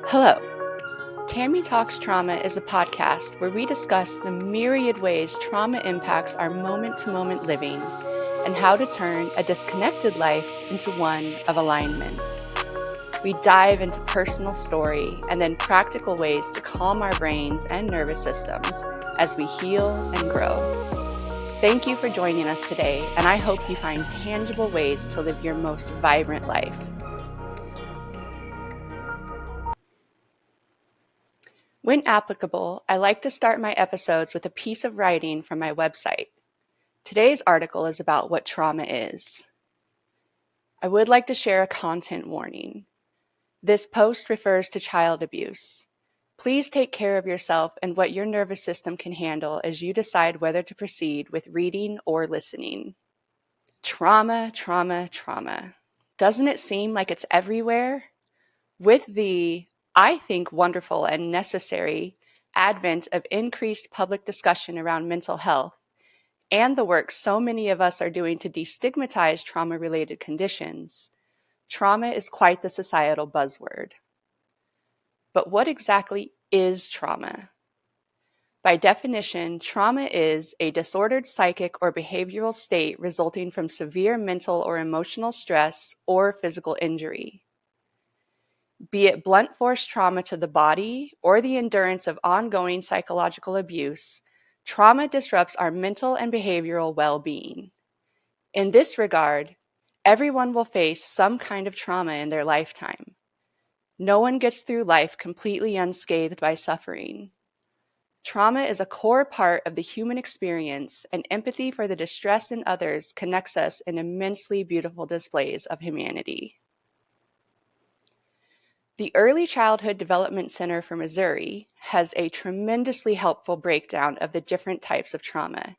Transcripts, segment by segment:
Hello. Tammy Talks Trauma is a podcast where we discuss the myriad ways trauma impacts our moment-to-moment living and how to turn a disconnected life into one of alignment. We dive into personal story and then practical ways to calm our brains and nervous systems as we heal and grow. Thank you for joining us today, and I hope you find tangible ways to live your most vibrant life. When applicable, I like to start my episodes with a piece of writing from my website. Today's article is about what trauma is. I would like to share a content warning. This post refers to child abuse. Please take care of yourself and what your nervous system can handle as you decide whether to proceed with reading or listening. Trauma, trauma, trauma. Doesn't it seem like it's everywhere? With the, I think, wonderful and necessary advent of increased public discussion around mental health and the work so many of us are doing to destigmatize trauma-related conditions, trauma is quite the societal buzzword. But what exactly is trauma? By definition, trauma is a disordered psychic or behavioral state resulting from severe mental or emotional stress or physical injury. Be it blunt force trauma to the body or the endurance of ongoing psychological abuse, trauma disrupts our mental and behavioral well-being. In this regard, everyone will face some kind of trauma in their lifetime. No one gets through life completely unscathed by suffering. Trauma is a core part of the human experience, and empathy for the distress in others connects us in immensely beautiful displays of humanity. The Early Childhood Development Center for Missouri has a tremendously helpful breakdown of the different types of trauma.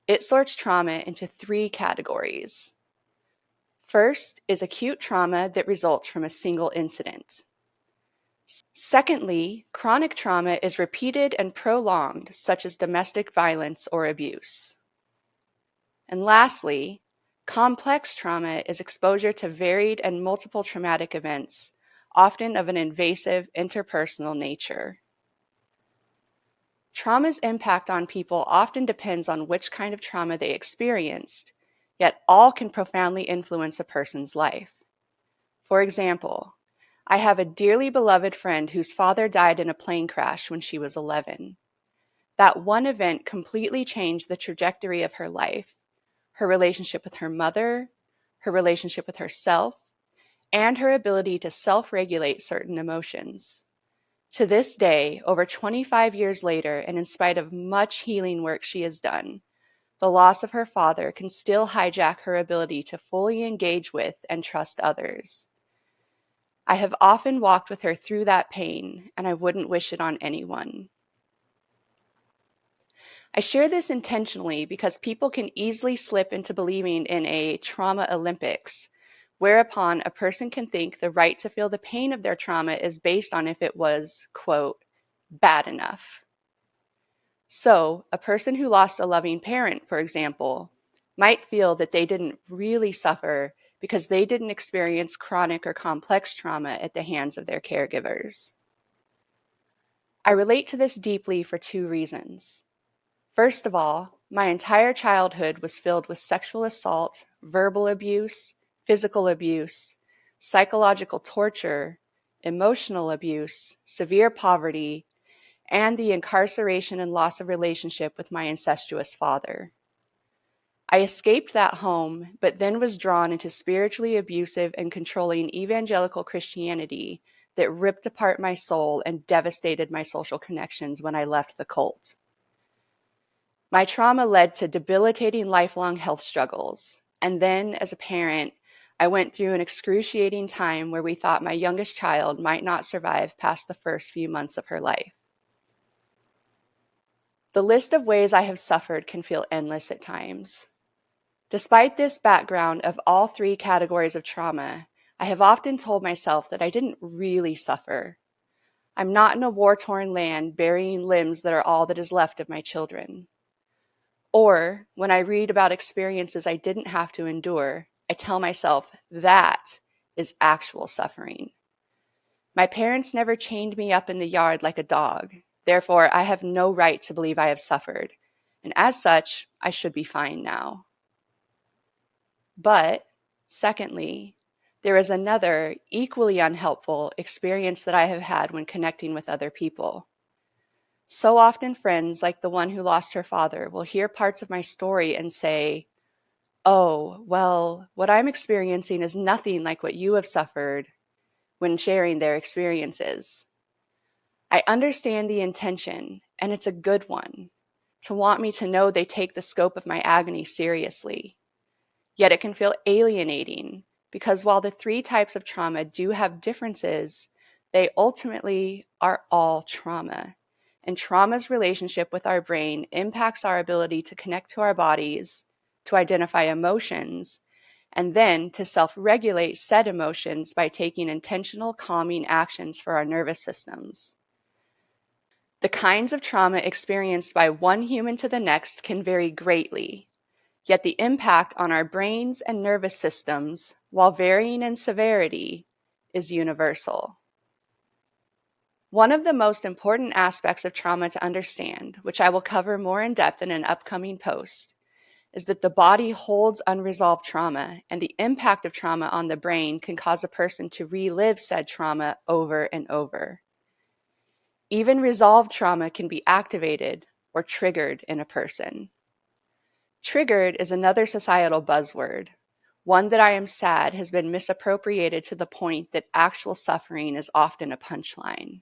It sorts trauma into 3 categories. First is acute trauma that results from a single incident. Secondly, chronic trauma is repeated and prolonged, such as domestic violence or abuse. And lastly, complex trauma is exposure to varied and multiple traumatic events, often of an invasive interpersonal nature. Trauma's impact on people often depends on which kind of trauma they experienced, yet all can profoundly influence a person's life. For example, I have a dearly beloved friend whose father died in a plane crash when she was 11. That one event completely changed the trajectory of her life, her relationship with her mother, her relationship with herself, and her ability to self-regulate certain emotions. To this day, over 25 years later, and in spite of much healing work she has done, the loss of her father can still hijack her ability to fully engage with and trust others. I have often walked with her through that pain, and I wouldn't wish it on anyone. I share this intentionally because people can easily slip into believing in a trauma Olympics, whereupon a person can think the right to feel the pain of their trauma is based on if it was, quote, bad enough. So, a person who lost a loving parent, for example, might feel that they didn't really suffer because they didn't experience chronic or complex trauma at the hands of their caregivers. I relate to this deeply for 2 reasons. First of all, my entire childhood was filled with sexual assault, verbal abuse, physical abuse, psychological torture, emotional abuse, severe poverty, and the incarceration and loss of relationship with my incestuous father. I escaped that home, but then was drawn into spiritually abusive and controlling evangelical Christianity that ripped apart my soul and devastated my social connections when I left the cult. My trauma led to debilitating lifelong health struggles, and then as a parent, I went through an excruciating time where we thought my youngest child might not survive past the first few months of her life. The list of ways I have suffered can feel endless at times. Despite this background of all 3 categories of trauma, I have often told myself that I didn't really suffer. I'm not in a war-torn land burying limbs that are all that is left of my children. Or when I read about experiences I didn't have to endure, I tell myself that is actual suffering. My parents never chained me up in the yard like a dog. Therefore, I have no right to believe I have suffered, and as such, I should be fine now. But, secondly, there is another, equally unhelpful experience that I have had when connecting with other people. So often, friends like the one who lost her father will hear parts of my story and say, "Oh, well, what I'm experiencing is nothing like what you have suffered," when sharing their experiences. I understand the intention, and it's a good one, to want me to know they take the scope of my agony seriously. Yet it can feel alienating because while the three types of trauma do have differences, they ultimately are all trauma. And trauma's relationship with our brain impacts our ability to connect to our bodies, to identify emotions, and then to self-regulate said emotions by taking intentional calming actions for our nervous systems. The kinds of trauma experienced by one human to the next can vary greatly, yet the impact on our brains and nervous systems, while varying in severity, is universal. One of the most important aspects of trauma to understand, which I will cover more in depth in an upcoming post, is that the body holds unresolved trauma, and the impact of trauma on the brain can cause a person to relive said trauma over and over. Even resolved trauma can be activated or triggered in a person. Triggered is another societal buzzword, one that I am sad has been misappropriated to the point that actual suffering is often a punchline.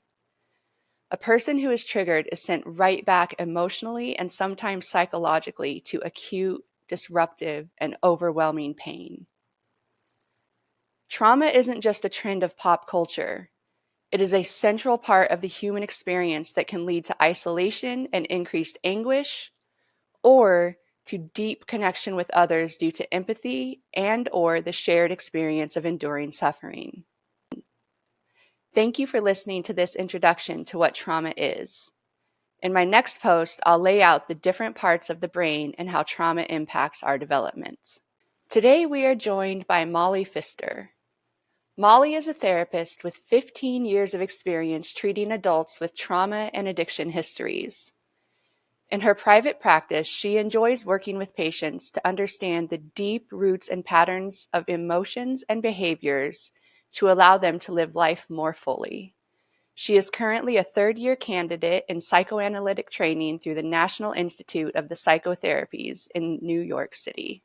A person who is triggered is sent right back emotionally and sometimes psychologically to acute, disruptive, and overwhelming pain. Trauma isn't just a trend of pop culture. It is a central part of the human experience that can lead to isolation and increased anguish, or to deep connection with others due to empathy and or the shared experience of enduring suffering. Thank you for listening to this introduction to what trauma is. In my next post, I'll lay out the different parts of the brain and how trauma impacts our development. Today, we are joined by Molly Pfister. Molly is a therapist with 15 years of experience treating adults with trauma and addiction histories. In her private practice, she enjoys working with patients to understand the deep roots and patterns of emotions and behaviors to allow them to live life more fully. She is currently a third-year candidate in psychoanalytic training through the National Institute of the Psychotherapies in New York City.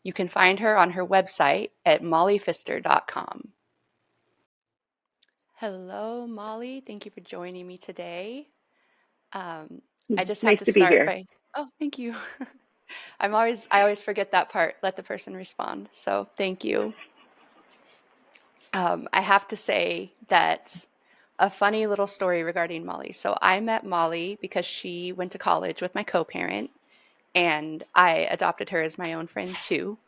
You can find her on her website at mollypfister.com. Hello, Molly. Thank you for joining me today. I just have Nice to to be start here. by, oh, thank you. I always forget that part, let the person respond. So thank you. I have to say that a funny little story regarding Molly. So I met Molly because she went to college with my co-parent, and I adopted her as my own friend too.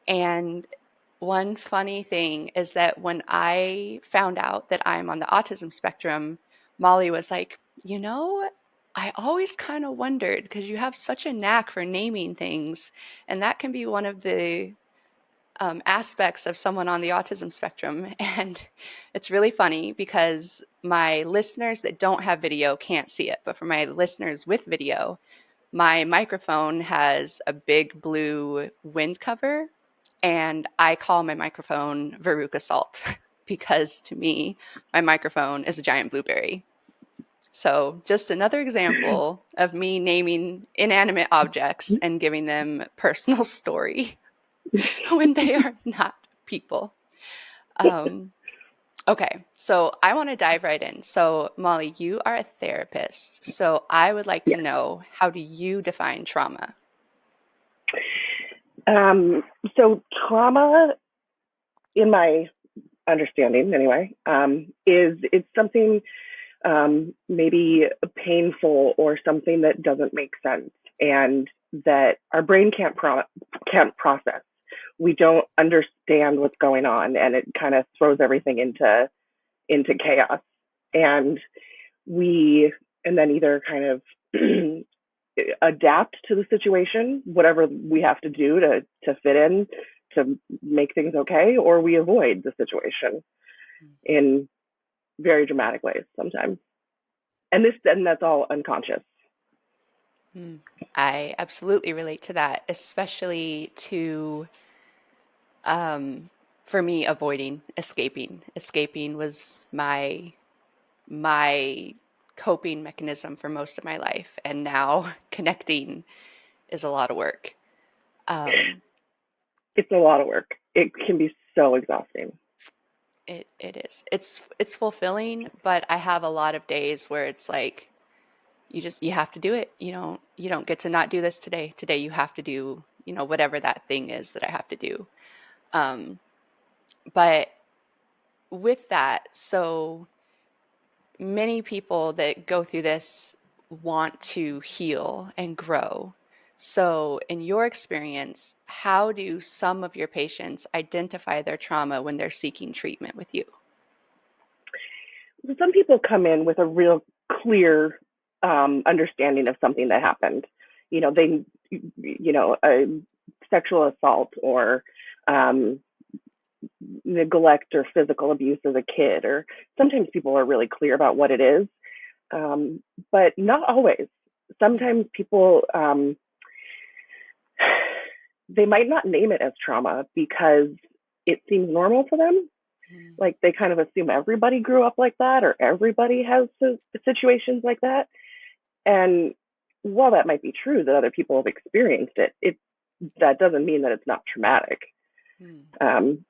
And one funny thing is that when I found out that I'm on the autism spectrum, Molly was like, I always kind of wondered because you have such a knack for naming things, and that can be one of the aspects of someone on the autism spectrum. And it's really funny because my listeners that don't have video can't see it, but for my listeners with video, my microphone has a big blue wind cover, and I call my microphone Veruca Salt because to me, my microphone is a giant blueberry. So, just another example of me naming inanimate objects and giving them personal story when they are not people. Um, okay, so I want to dive right in. So, Molly, you are a therapist. So, I would like to Yes. know, how do you define trauma? Um, so trauma, in my understanding anyway, is it's something maybe painful or something that doesn't make sense and that our brain can't process. We don't understand what's going on, and it kind of throws everything into chaos. And we and then either kind of adapt to the situation, whatever we have to do to fit in to make things okay, or we avoid the situation. in very dramatic ways sometimes. And that's all unconscious. Mm. I absolutely relate to that, especially to, um, for me, avoiding escaping. Escaping was my coping mechanism for most of my life, and now connecting is a lot of work. Um, It's a lot of work. It can be so exhausting. it is. It's fulfilling, but I have a lot of days where it's like you have to do it. You don't get to not do this today. Today you have to do, whatever that thing is that I have to do. Um, but with that, so many people that go through this want to heal and grow. So, in your experience, how do some of your patients identify their trauma when they're seeking treatment with you? Some people come in with a real clear understanding of something that happened. They, a sexual assault or um, neglect or physical abuse as a kid, or sometimes people are really clear about what it is, um, but not always. Sometimes people they might not name it as trauma because it seems normal to them. Mm, Like they kind of assume everybody grew up like that or everybody has situations like that. And while that might be true that other people have experienced it, that doesn't mean that it's not traumatic. mm, Um,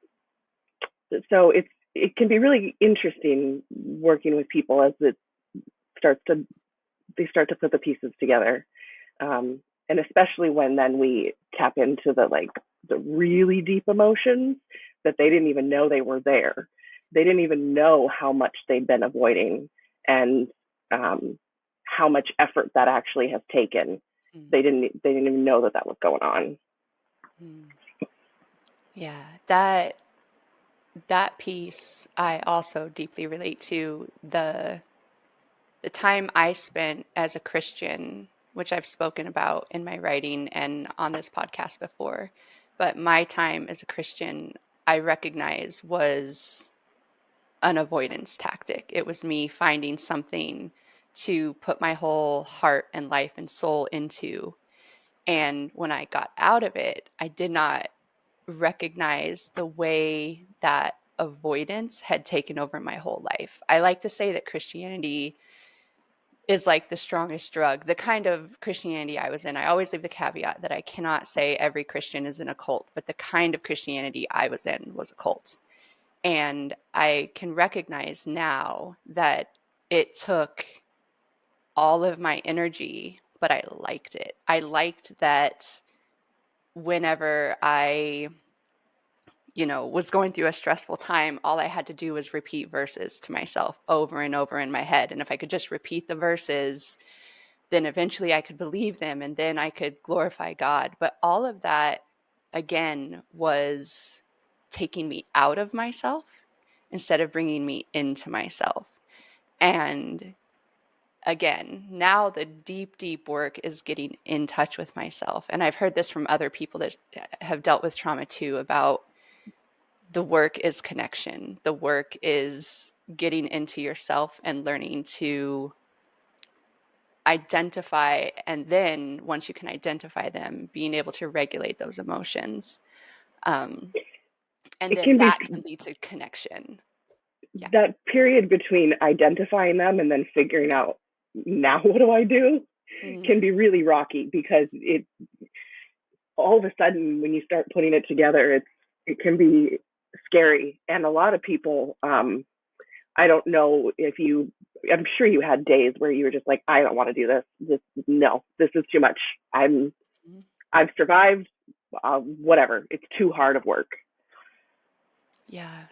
so it can be really interesting working with people as it starts to they start to put the pieces together, and especially when then we tap into the really deep emotions that they didn't even know they were there. They didn't even know how much they'd been avoiding, and um, how much effort that actually has taken. mm, They didn't even know that was going on. mm. Yeah, that piece I also deeply relate to. The time I spent as a Christian, which I've spoken about in my writing and on this podcast before, but my time as a Christian, I recognize was an avoidance tactic. It was me finding something to put my whole heart and life and soul into. And when I got out of it, I did not recognize the way that avoidance had taken over my whole life. I like to say that Christianity is like the strongest drug. The kind of Christianity I was in, I always leave the caveat that I cannot say every Christian is in a cult, but the kind of Christianity I was in was a cult. And I can recognize now that it took all of my energy, but I liked it. I liked that whenever I was going through a stressful time, all I had to do was repeat verses to myself over and over in my head. And if I could just repeat the verses, then eventually I could believe them and then I could glorify God. But all of that, again, was taking me out of myself instead of bringing me into myself. And again, now the deep, deep work is getting in touch with myself. And I've heard this from other people that have dealt with trauma too about the work is connection. The work is getting into yourself and learning to identify, and then once you can identify them, being able to regulate those emotions. Um, and It then can be that can lead to connection. Yeah. that period between identifying them and then figuring out now what do I do Mm, can be really rocky because it all of a sudden when you start putting it together it can be scary. And a lot of people, I don't know if you, I'm sure you had days where you were just like, I don't want to do this, no, this is too much. mm, I've survived, whatever, it's too hard of work yeah.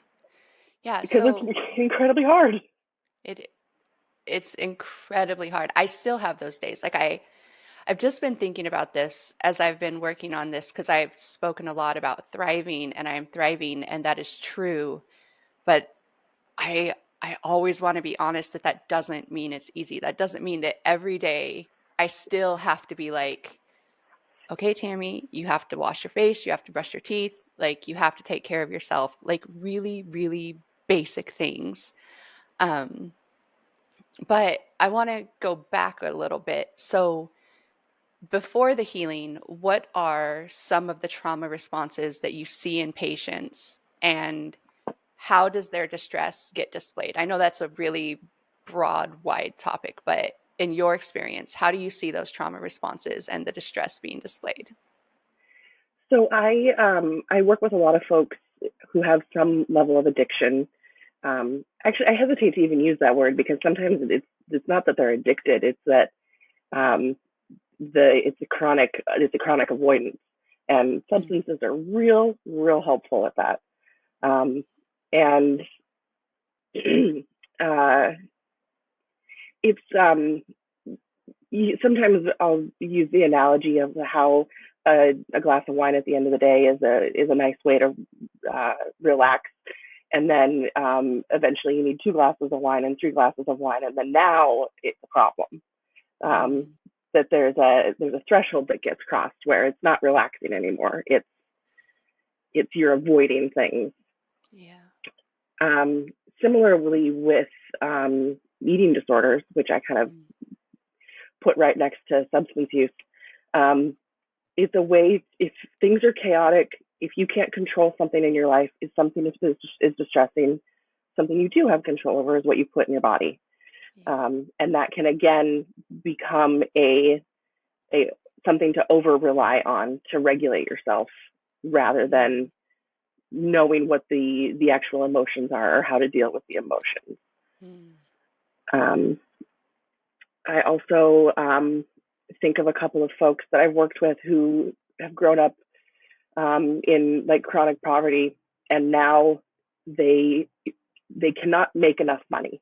Yeah. because it's So incredibly hard. it it's incredibly hard. I still have those days. Like I've just been thinking about this as I've been working on this because I've spoken a lot about thriving and I am thriving and that is true. But I always want to be honest that that doesn't mean it's easy. That doesn't mean that every day I still have to be like, okay, Tammy, you have to wash your face, you have to brush your teeth, like you have to take care of yourself, like really, really basic things. Um, but I want to go back a little bit. So, before the healing, what are some of the trauma responses that you see in patients, and how does their distress get displayed? I know that's a really broad, wide topic, but in your experience, how do you see those trauma responses and the distress being displayed? So I work with a lot of folks who have some level of addiction. Actually, I hesitate to even use that word because sometimes it's not that they're addicted; it's that um, it's a chronic avoidance, and Mm, substances are real helpful at that. Um, and uh, it's sometimes I'll use the analogy of how a glass of wine at the end of the day is a nice way to relax, and then eventually you need two glasses of wine and three glasses of wine, and then now it's a problem. Um, mm, that there's a threshold that gets crossed where it's not relaxing anymore. It's you're avoiding things. yeah. Um, Similarly with eating disorders, which I kind of Mm, put right next to substance use. Um, it's a way, if things are chaotic, if you can't control something in your life, if something is distressing, something you do have control over is what you put in your body. yeah. And that can again become a something to over rely on to regulate yourself rather Mm, than knowing what the actual emotions are or how to deal with the emotions. mm, Um, I also think of a couple of folks that I've worked with who have grown up in like chronic poverty, and now they they cannot make enough money.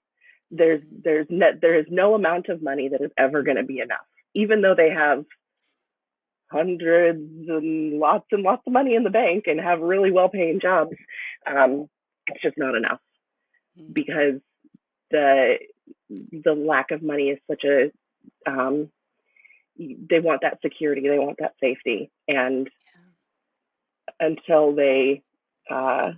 mm, There is no amount of money that is ever going to be enough, even though they have hundreds and lots of money in the bank and have really well paying jobs. It's just not enough mm, because the the lack of money is such a um, they want that security, they want that safety, and yeah. until they uh,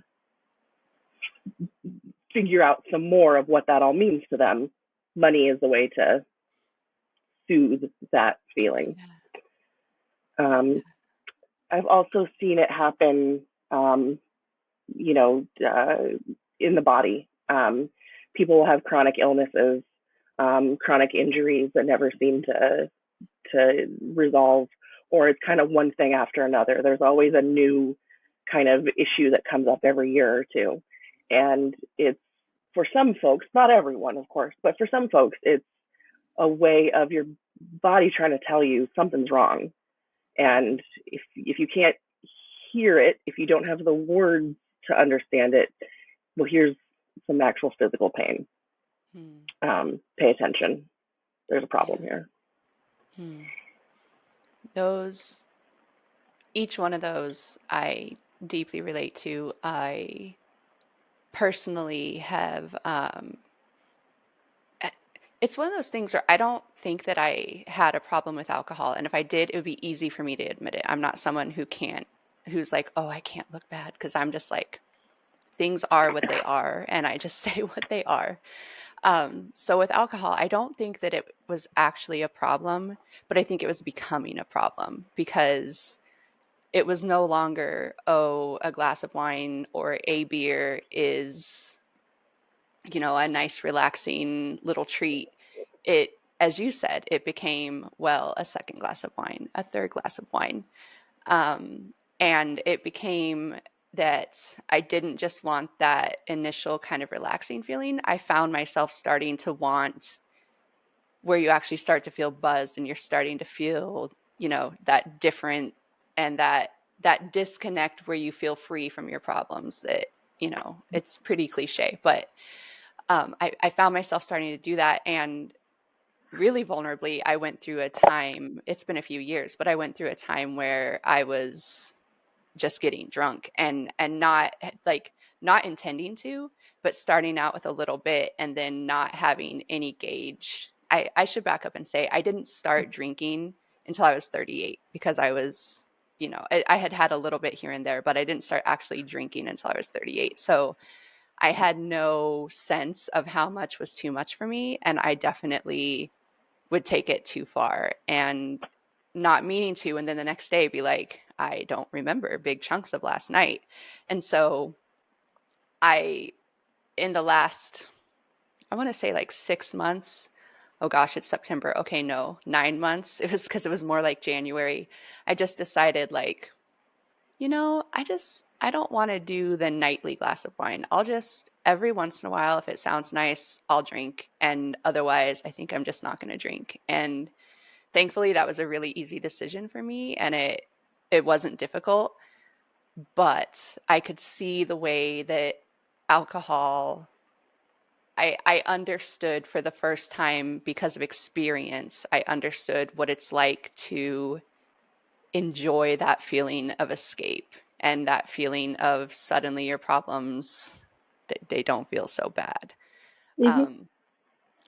figure out some more of what that all means to them, money is the way to soothe that feeling. Yeah. Um, I've also seen it happen, you know, in the body. People will have chronic illnesses, chronic injuries that never seem to resolve, or it's kind of one thing after another. There's always a new kind of issue that comes up every year or two. And it's for some folks, not everyone, of course, but for some folks, it's a way of your body trying to tell you something's wrong. Mm, And if you can't hear it, if you don't have the words to understand it, well, here's some actual physical pain. mm, Pay attention. There's a problem yeah. here. Mm. Those, each one of those, I deeply relate to. I personally have, it's one of those things where I don't think that I had a problem with alcohol. And if I did, it would be easy for me to admit it. I'm not someone who's like, oh, I can't look bad, because I'm just like, things are what they are, and I just say what they are. So with alcohol, I don't think that it was actually a problem, but I think it was becoming a problem because it was no longer, oh, a glass of wine or a beer is, a nice, relaxing little treat. It, as you said, it became, well, a second glass of wine, a third glass of wine. Um, and it became that I didn't just want that initial kind of relaxing feeling. I found myself starting to want where you actually start to feel buzzed and you're starting to feel, that different, and that disconnect where you feel free from your problems. That, it's pretty cliche, but I found myself starting to do that. And really vulnerably, I went through a time, it's been a few years, but I went through a time where I was just getting drunk, and not like, not intending to, but starting out with a little bit and then not having any gauge. I should back up and say I didn't start drinking until I was 38, because I was, I had had a little bit here and there, but I didn't start actually drinking until I was 38. So I had no sense of how much was too much for me, and I definitely would take it too far and not meaning to, and then the next day be like, I don't remember big chunks of last night. And so I, in the last, I want to say like 6 months, oh gosh, it's September. Okay, no, 9 months. It was because it was more like January. I just decided, like, I don't want to do the nightly glass of wine. I'll just, every once in a while, if it sounds nice, I'll drink. And otherwise, I think I'm just not going to drink. And thankfully, that was a really easy decision for me, and it wasn't difficult, but I could see the way that alcohol, I understood for the first time because of experience. I understood what it's like to enjoy that feeling of escape and that feeling of suddenly your problems, they don't feel so bad. Mm-hmm. Um,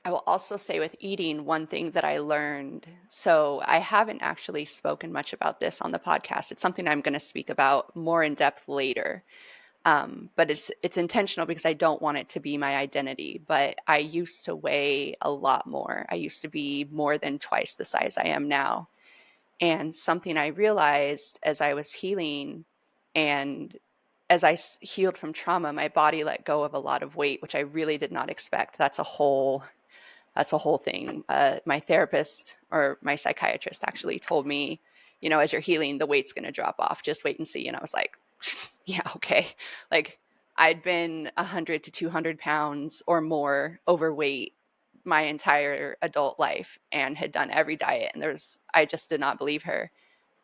I will also say with eating, one thing that I learned. So I haven't actually spoken much about this on the podcast. It's something I'm going to speak about more in depth later. But it's intentional because I don't want it to be my identity. But I used to weigh a lot more. I used to be more than twice the size I am now. And something I realized as I was healing and as I healed from trauma, my body let go of a lot of weight, which I really did not expect. That's a whole thing. My therapist or my psychiatrist actually told me, as you're healing, the weight's going to drop off. Just wait and see. And I was like, yeah, okay. Like I'd been 100 to 200 pounds or more overweight my entire adult life and had done every diet. And I just did not believe her.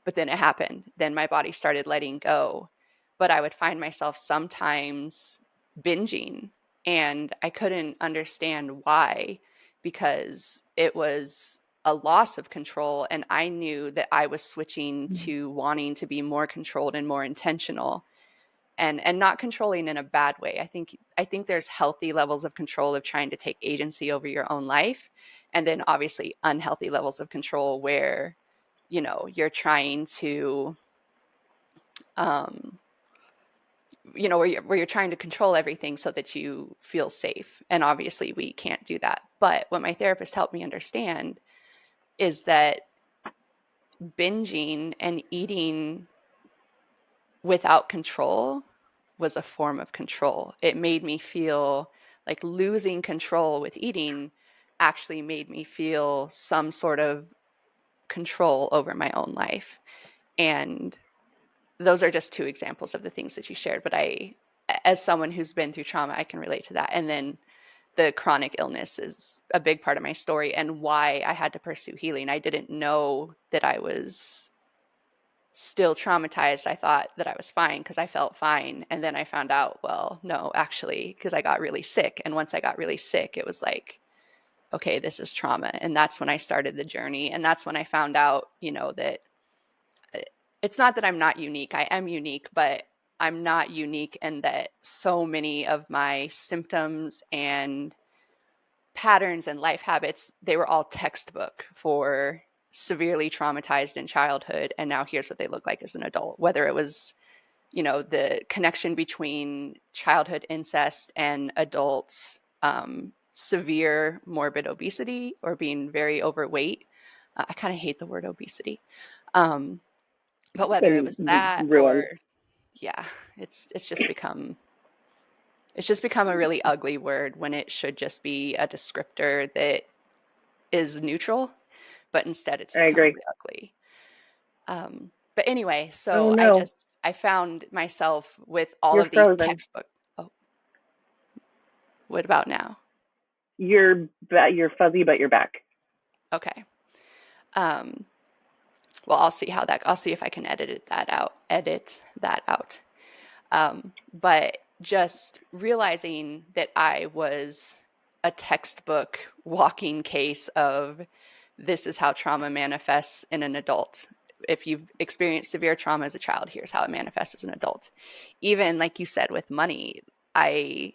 But then it happened. Then my body started letting go. But I would find myself sometimes binging, and I couldn't understand why, because it was a loss of control. And I knew that I was switching to wanting to be more controlled and more intentional, and not controlling in a bad way. I think there's healthy levels of control of trying to take agency over your own life, and then obviously unhealthy levels of control where you're trying to um where you're trying to control everything so that you feel safe, and obviously we can't do that. But what my therapist helped me understand is that binging and eating without control was a form of control. It made me feel like losing control with eating actually made me feel some sort of control over my own life. And those are just two examples of the things that you shared. But as someone who's been through trauma, I can relate to that. And then the chronic illness is a big part of my story and why I had to pursue healing. I didn't know that I was still traumatized. I thought that I was fine because I felt fine. And then I found out, well, no, actually, because I got really sick. And once I got really sick, it was like, okay, this is trauma. And that's when I started the journey. And that's when I found out, that it's not that I'm not unique. I am unique, but I'm not unique in that so many of my symptoms and patterns and life habits, they were all textbook for severely traumatized in childhood. And now here's what they look like as an adult, whether it was, the connection between childhood incest and adult severe morbid obesity or being very overweight. I kind of hate the word obesity. Um, but whether it And was that ruin. or, yeah, it's just become a really ugly word when it should just be a descriptor that is neutral, but instead it's I become agree. really ugly. But anyway, Oh so no, I found myself with all you're of these frozen. textbook. Oh, what about now? You're fuzzy, but you're back. Okay. Um, well, I'll see if I can edit that out. But just realizing that I was a textbook walking case of this is how trauma manifests in an adult. If you've experienced severe trauma as a child, here's how it manifests as an adult. Even like you said with money, I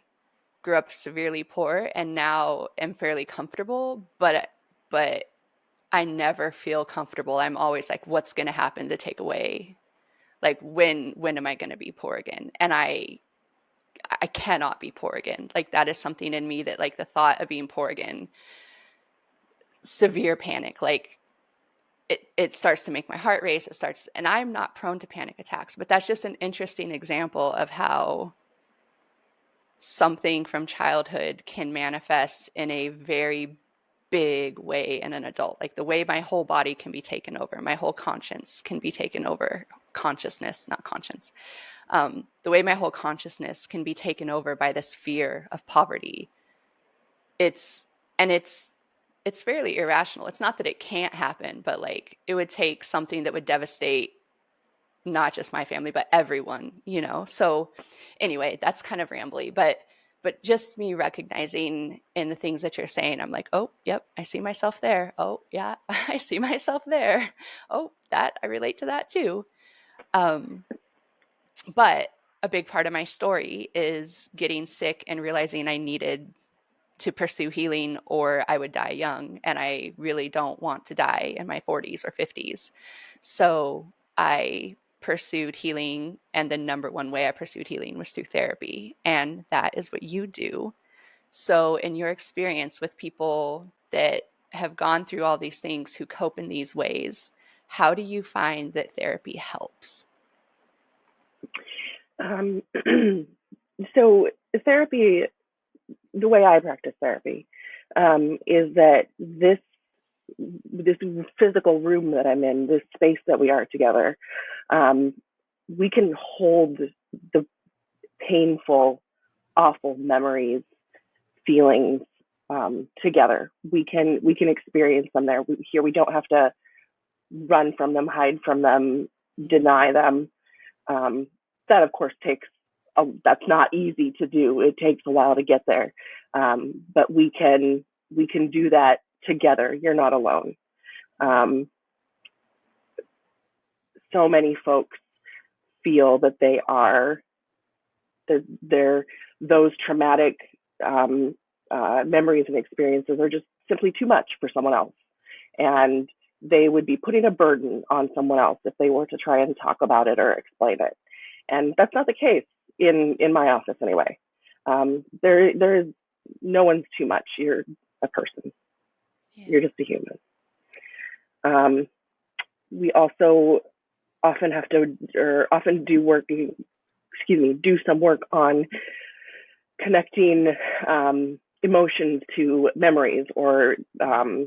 grew up severely poor and now am fairly comfortable, but I never feel comfortable. I'm always like, what's going to happen to take away? Like when am I going to be poor again? And I cannot be poor again. Like that is something in me that like the thought of being poor again, severe panic, like it starts to make my heart race. It starts, and I'm not prone to panic attacks, but that's just an interesting example of how something from childhood can manifest in a very big way in an adult. Like the way my whole body can be taken over, my whole conscience can be taken over. Consciousness, not conscience. The way my whole consciousness can be taken over by this fear of poverty. It's and it's fairly irrational. It's not that it can't happen, but like it would take something that would devastate not just my family, but everyone, you know? So anyway, that's kind of rambly, but just me recognizing in the things that you're saying, I'm like, oh, yep, I see myself there. Oh, yeah, I see myself there. Oh, that I relate to that too. Um, but a big part of my story is getting sick and realizing I needed to pursue healing or I would die young. And I really don't want to die in my 40s or 50s. So I pursued healing. And the number one way I pursued healing was through therapy. And that is what you do. So, in your experience with people that have gone through all these things who cope in these ways, how do you find that therapy helps? Um, so therapy, the way I practice therapy, is that this physical room that I'm in, this space that we are together, um, we can hold the painful, awful memories, feelings together. We can experience them there. Here, we don't have to run from them, hide from them, deny them. Um, that of course that's not easy to do. It takes a while to get there, but we can do that together. You're not alone. Um, so many folks feel that they're those traumatic um, memories and experiences are just simply too much for someone else, and they would be putting a burden on someone else if they were to try and talk about it or explain it. And that's not the case in my office anyway. There is no one's too much. You're a person. Yeah. You're just a human. Um, we also often have to, or often do work. Do some work on connecting emotions to memories or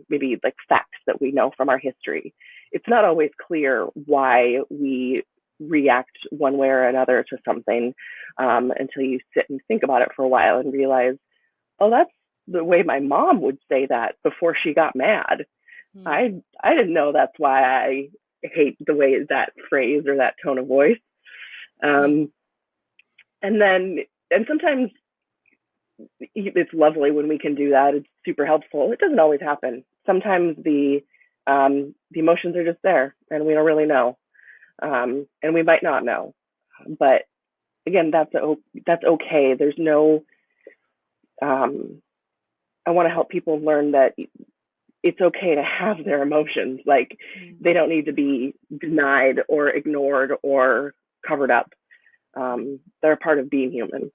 maybe like facts that we know from our history. It's not always clear why we react one way or another to something until you sit and think about it for a while and realize, oh, that's the way my mom would say that before she got mad. Mm. I didn't know that's why I hate the way that phrase or that tone of voice. Mm. Um, and then, and sometimes it's lovely when we can do that. It's super helpful. It doesn't always happen. Sometimes the emotions are just there, and we don't really know, and we might not know. But again, that's okay. There's no. I want to help people learn that it's okay to have their emotions. Like Mm. they don't need to be denied or ignored or covered up. They're a part of being human,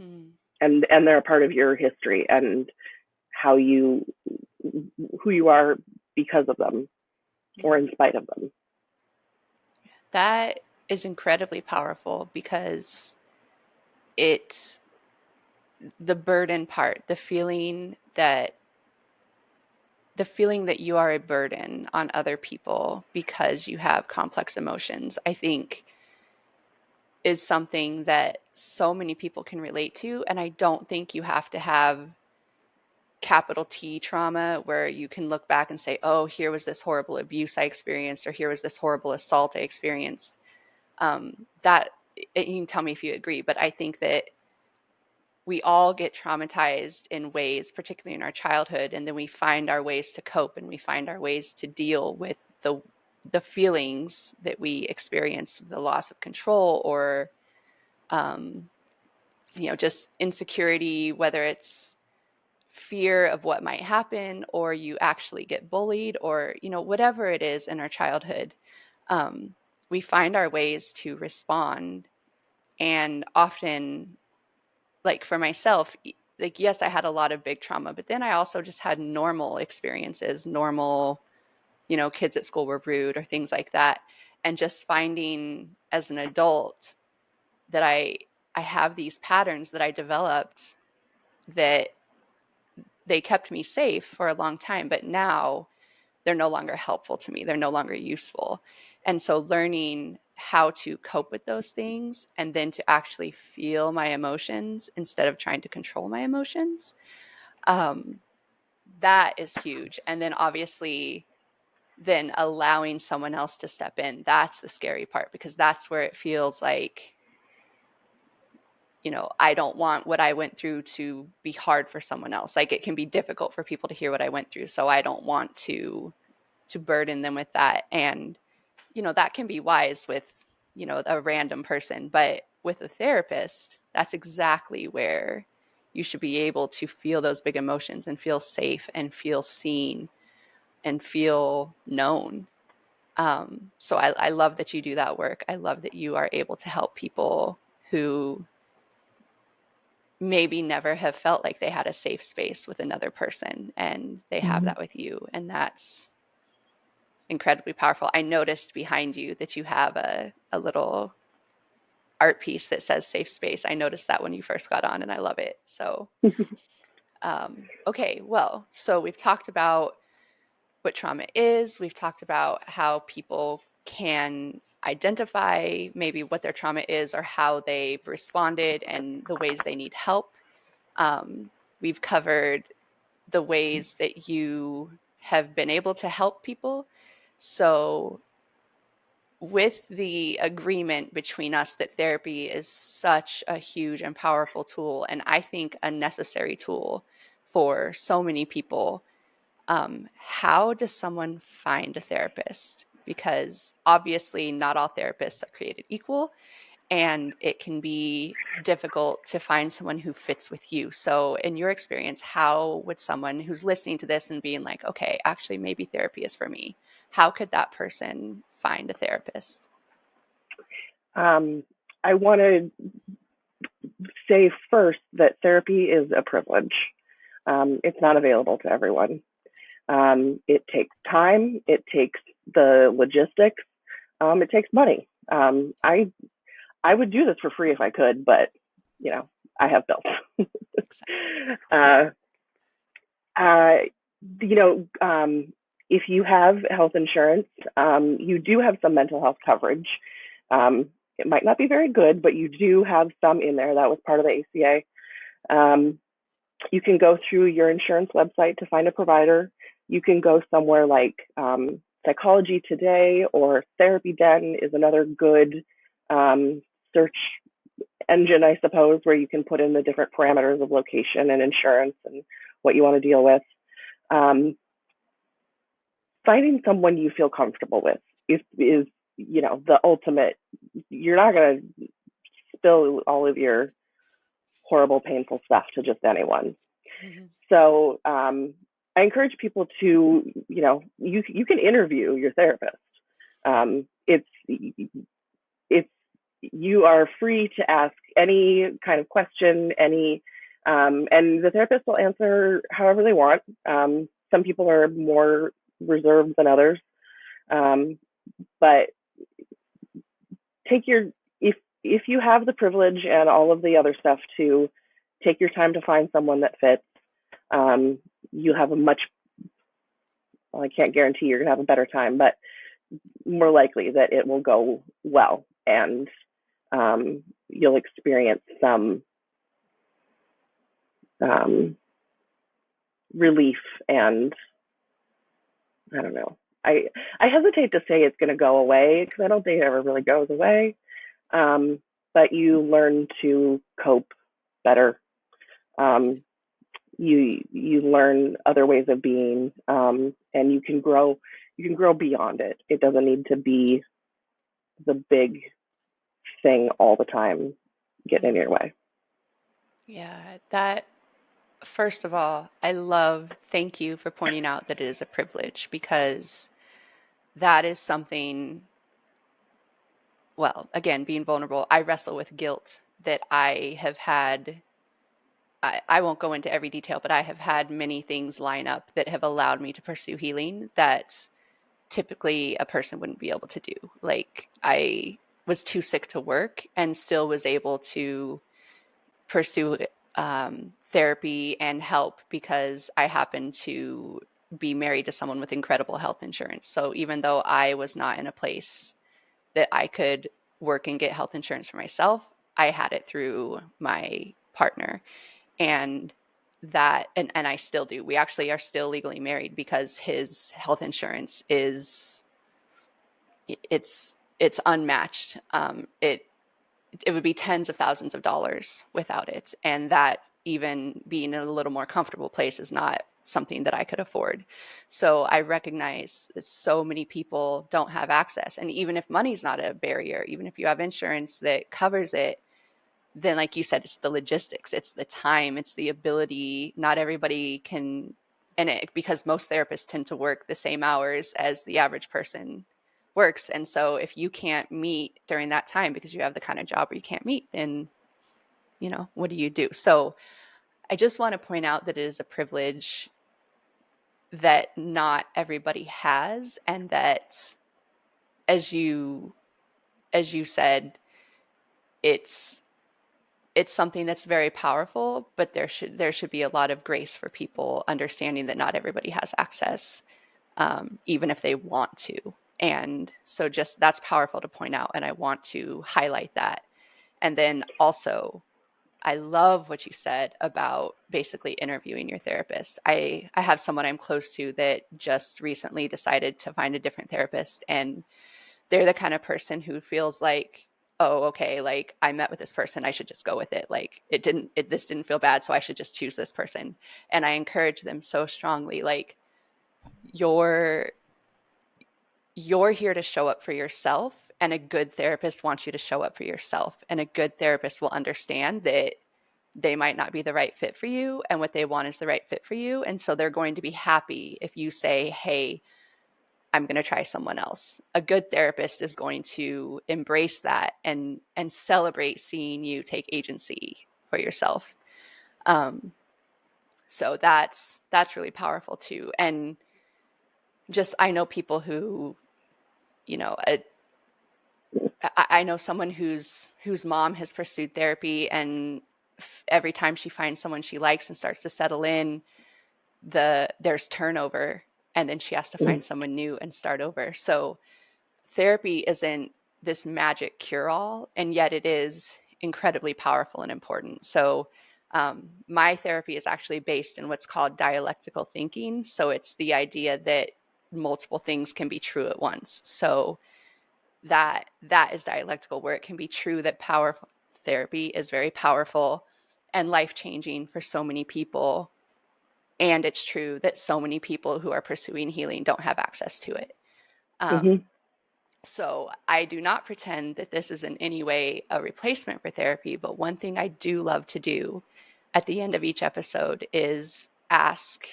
Mm. and they're a part of your history and how you who you are because of them or Mm. in spite of them. That is incredibly powerful because it's the burden part, the feeling that you are a burden on other people because you have complex emotions, I think is something that so many people can relate to. And I don't think you have to have capital T trauma where you can look back and say, oh, here was this horrible abuse I experienced, or here was this horrible assault I experienced. That you can tell me if you agree, but I think that we all get traumatized in ways, particularly in our childhood, and then we find our ways to cope and we find our ways to deal with the feelings that we experience, the loss of control or um, just insecurity, whether it's fear of what might happen or you actually get bullied or whatever it is in our childhood. um, we find our ways to respond, and often like for myself, like, yes, I had a lot of big trauma, but then I also just had normal experiences, normal, kids at school were rude or things like that. And just finding as an adult that I have these patterns that I developed that they kept me safe for a long time, but now they're no longer helpful to me. They're no longer useful. And so learning how to cope with those things and then to actually feel my emotions instead of trying to control my emotions, um, that is huge. And then obviously, then allowing someone else to step in, that's the scary part, because that's where it feels like, I don't want what I went through to be hard for someone else. Like, it can be difficult for people to hear what I went through. So I don't want to burden them with that. And, that can be wise with, a random person, but with a therapist, that's exactly where you should be able to feel those big emotions and feel safe and feel seen and feel known. So I love that you do that work. I love that you are able to help people who maybe never have felt like they had a safe space with another person, and they have Mm-hmm. that with you. And that's incredibly powerful. I noticed behind you that you have a little art piece that says safe space. I noticed that when you first got on, and I love it. So, okay, well, so we've talked about what trauma is. We've talked about how people can identify maybe what their trauma is or how they've responded and the ways they need help. We've covered the ways that you have been able to help people. So, with the agreement between us that therapy is such a huge and powerful tool, and I think a necessary tool for so many people, how does someone find a therapist? Because obviously, not all therapists are created equal, and it can be difficult to find someone who fits with you. So, in your experience, how would someone who's listening to this and being like, okay, actually, maybe therapy is for me, how could that person find a therapist? Um, I want to say first that therapy is a privilege. It's not available to everyone. It takes time. It takes the logistics. It takes money. I would do this for free if I could, but I have bills. uh, uh, you know, if you have health insurance, you do have some mental health coverage. It might not be very good, but you do have some in there. That was part of the ACA. You can go through your insurance website to find a provider. You can go somewhere like Psychology Today or Therapy Den is another good search engine, I suppose, where you can put in the different parameters of location and insurance and what you want to deal with. Um, Finding someone you feel comfortable with is the ultimate. You're not going to spill all of your horrible, painful stuff to just anyone. Mm-hmm. So I encourage people to, you can interview your therapist. It's you are free to ask any kind of question, and the therapist will answer however they want. Some people are more reserved than others, um, but take your if you have the privilege and all of the other stuff to take your time to find someone that fits, um, you have a much well, I can't guarantee you're going to have a better time, but more likely that it will go well and you'll experience some um, relief. And I don't know. I hesitate to say it's going to go away because I don't think it ever really goes away. Um, but you learn to cope better. Um, you learn other ways of being, and you can grow. You can grow beyond it. It doesn't need to be the big thing all the time getting in Mm-hmm. your way. Yeah, that, first of all, I love, thank you for pointing out that it is a privilege, because that is something, well, again, being vulnerable, I wrestle with guilt that I have had I won't go into every detail, but I have had many things line up that have allowed me to pursue healing that typically a person wouldn't be able to do. Like I was too sick to work and still was able to pursue therapy and help because I happened to be married to someone with incredible health insurance. So even though I was not in a place that I could work and get health insurance for myself, I had it through my partner. And and I still do. We actually are still legally married because his health insurance is it's unmatched. It would be tens of thousands of dollars without it, and that even being in a little more comfortable place is not something that I could afford. So I recognize that so many people don't have access, and even if money's not a barrier, even if you have insurance that covers it, then like you said, it's the logistics, it's the time, it's the ability. Not everybody can, and it, because most therapists tend to work the same hours as the average person works. And so if you can't meet during that time because you have the kind of job where you can't meet, then, what do you do? So I just want to point out that it is a privilege that not everybody has, and that as you said, it's it's something that's very powerful, but there should be a lot of grace for people understanding that not everybody has access, even if they want to. And so just that's powerful to point out, and I want to highlight that. And then also, I love what you said about basically interviewing your therapist. I have someone I'm close to that just recently decided to find a different therapist, and they're the kind of person who feels like, oh, okay, like I met with this person, I should just go with it. Like this didn't feel bad, so I should just choose this person. And I encourage them so strongly, like you're you're here to show up for yourself, and a good therapist wants you to show up for yourself, and a good therapist will understand that they might not be the right fit for you, and what they want is the right fit for you. And so they're going to be happy if you say, hey, I'm going to try someone else. A good therapist is going to embrace that and celebrate seeing you take agency for yourself. Um, so that's really powerful too. And just I know people who, you know, I know someone whose mom has pursued therapy, and every time she finds someone she likes and starts to settle in, there's turnover, and then she has to find someone new and start over. So therapy isn't this magic cure all, and yet it is incredibly powerful and important. So, my therapy is actually based in what's called dialectical thinking. So, it's the idea that multiple things can be true at once. So, that is dialectical, where it can be true that powerful therapy is very powerful and life changing for so many people. And it's true that so many people who are pursuing healing don't have access to it. Mm-hmm. Um, So I do not pretend that this is in any way a replacement for therapy, but one thing I do love to do at the end of each episode is ask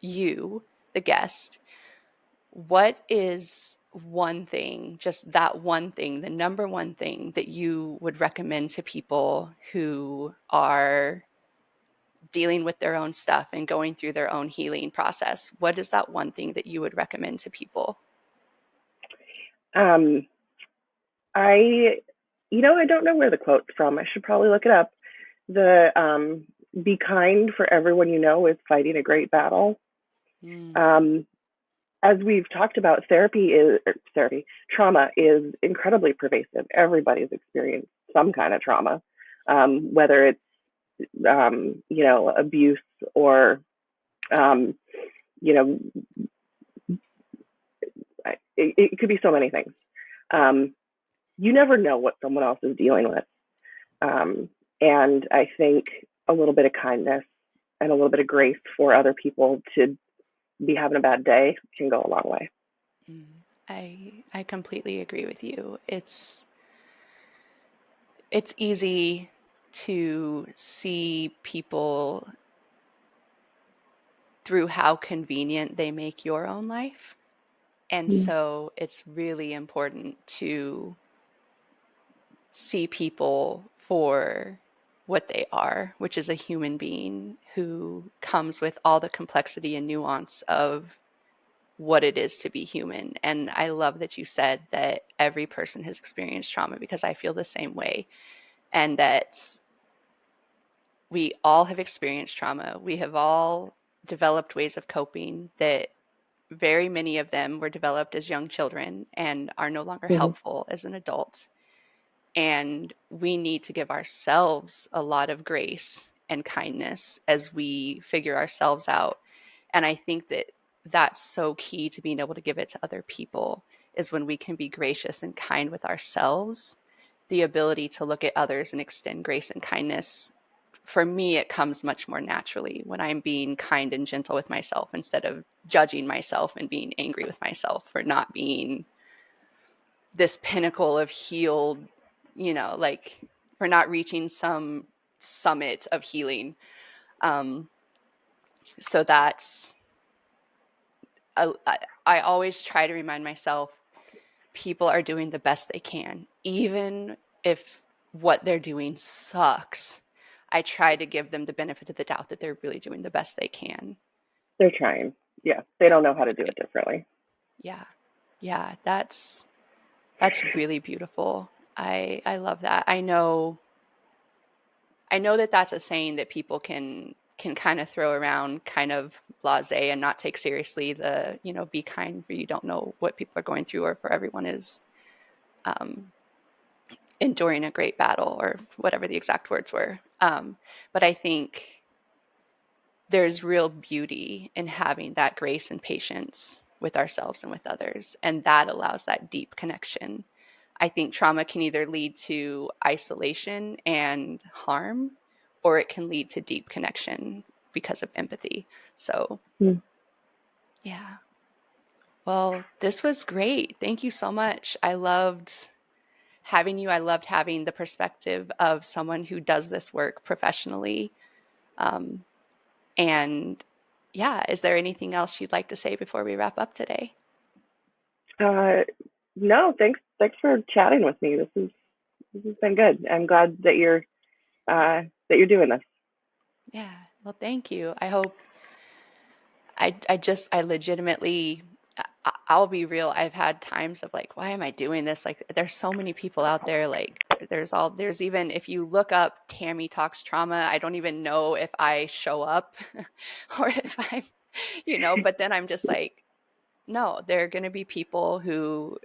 you, the guest, what is one thing, just that one thing, the number one thing that you would recommend to people who are dealing with their own stuff and going through their own healing process? What is that one thing that you would recommend to people? Um, I don't know where the quote's from. I should probably look it up. The be kind, for everyone you know is fighting a great battle. Mm, Um, as we've talked about, trauma is incredibly pervasive. Everybody's experienced some kind of trauma, whether it's abuse or um, you know, it could be so many things. Um, you never know what someone else is dealing with. Um, and I think a little bit of kindness and a little bit of grace for other people to be having a bad day can go a long way. mm. I completely agree with you. It's easy to see people through how convenient they make your own life. And so it's really important to see people for what they are, which is a human being who comes with all the complexity and nuance of what it is to be human. And I love that you said that every person has experienced trauma, because I feel the same way. And that we all have experienced trauma. We have all developed ways of coping that very many of them were developed as young children and are no longer Mm-hmm. helpful as an adult. And we need to give ourselves a lot of grace and kindness as we figure ourselves out. And I think that that's so key to being able to give it to other people, is when we can be gracious and kind with ourselves, the ability to look at others and extend grace and kindness. For me, it comes much more naturally when I'm being kind and gentle with myself, instead of judging myself and being angry with myself for not being this pinnacle of healed, like for not reaching some summit of healing. Um, so that's, I always try to remind myself, people are doing the best they can, even if what they're doing sucks. I try to give them the benefit of the doubt that they're really doing the best they can. They're trying. Yeah, they Yeah, don't know how to that's do it right. differently. Yeah, yeah, that's really beautiful. I love that. I know that that's a saying that people can kind of throw around, kind of blasé, and not take seriously, the, be kind, for you don't know what people are going through, or for everyone is um, enduring a great battle, or whatever the exact words were. But I think there's real beauty in having that grace and patience with ourselves and with others, and that allows that deep connection. I think trauma can either lead to isolation and harm, or it can lead to deep connection because of empathy. So, Mm. yeah. Well, this was great. Thank you so much. I loved having you. I loved having the perspective of someone who does this work professionally. Um, and yeah, is there anything else you'd like to say before we wrap up today? Uh, no, thanks for chatting with me. This has been good. I'm glad that you're doing this. Yeah. Well, thank you. I legitimately, I'll be real. I've had times of like, why am I doing this? Like, there's so many people out there. Like, there's even, if you look up Tammy Talks Trauma, I don't even know if I show up or if I'm, but then I'm just like, no, there are going to be people who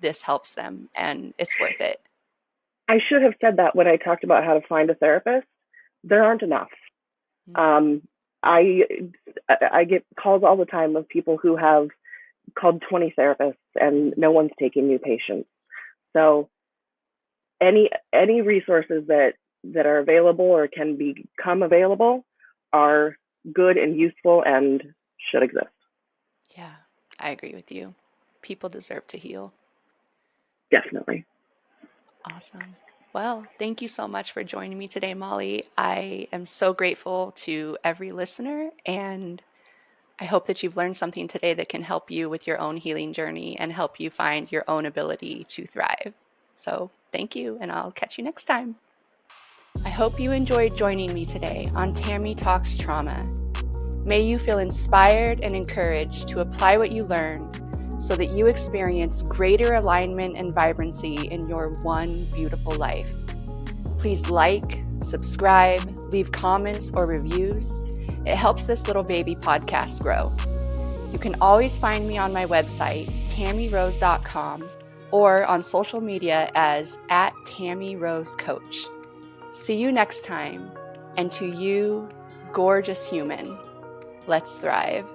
this helps them, and it's worth it. I should have said that when I talked about how to find a therapist. There aren't enough. Mm, Um, I I get calls all the time of people who have called 20 therapists and mm, no one's taking new patients. So any resources that are available or can become available are good and useful and should exist. yeah, I agree with you. People deserve to heal. Definitely. Awesome. Well, thank you so much for joining me today, Molly. I am so grateful to every listener, and I hope that you've learned something today that can help you with your own healing journey and help you find your own ability to thrive. So, thank you, and I'll catch you next time. I hope you enjoyed joining me today on Tammy Talks Trauma. May you feel inspired and encouraged to apply what you learned, so that you experience greater alignment and vibrancy in your one beautiful life. Please like, subscribe, leave comments or reviews. It helps this little baby podcast grow. You can always find me on my website, tammyrose.com, or on social media as @TammyRoseCoach. See you next time, and to you, gorgeous human, let's thrive.